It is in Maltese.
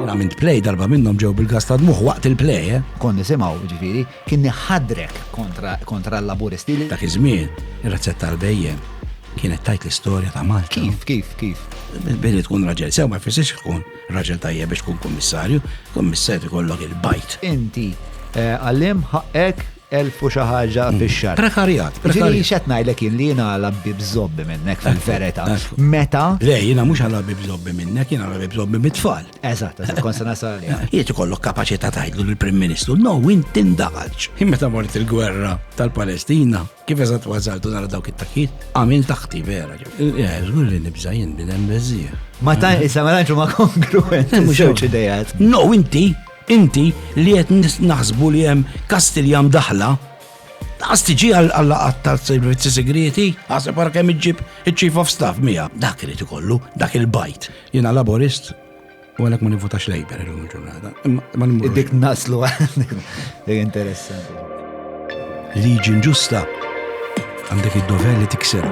Għamilt play darba minnhom ġew bil-gas ta' dmuħ waqt il-play, Kon nisimgħu ġifieri kien ħadrek kontra l-laburisti. Dak iż-żmien ir-razzetta tal-bejjem kienet tajt l-istorja ta' Malta. Kif? Billi tkun raġel sew ma jfissirx tkun raġel tajjeb biex tkun kummissarju ikollok il-bajt. Inti għallim ħaqek 1000 u xi ħaġa fix-xahar. Prekarjat. Ġifieri x'qed ngħidlek jien li jiena labbi bżobbi minnek fil-verità. Meta? Le, jiena mhux ħalabbi bżobbi minnek, jiena ħalabbi bżobbi mit-tfal. Eżatt, kont se nasal. Jiet ikollok kapaċità tgħidlu lill-Prim Ministru, no, inti indaqalx. Meta mort il-gwerra tal-Palestina, kif eżatt ważaltu nara dawk it-takkiet, għamil taħti vera. Żgur li nibża jien bidem beżija. Ma ta' issa ma tantx ma kongruent mhux idejat. No, inti li qed naħsbu li hemm Kastiljan daħla, tiġi għall-laqat tal-servizzi segreti, għaseb wara kemm iġġib il-Chief of Staff mija. Dak irid ikollu, dak il-bajt. Jiena laborist, u għalhekk ma nivvotax Labour illum il-ġurnata. Dik naslu dik interessanti. Liġi ġusta għandek id-dover li tikser.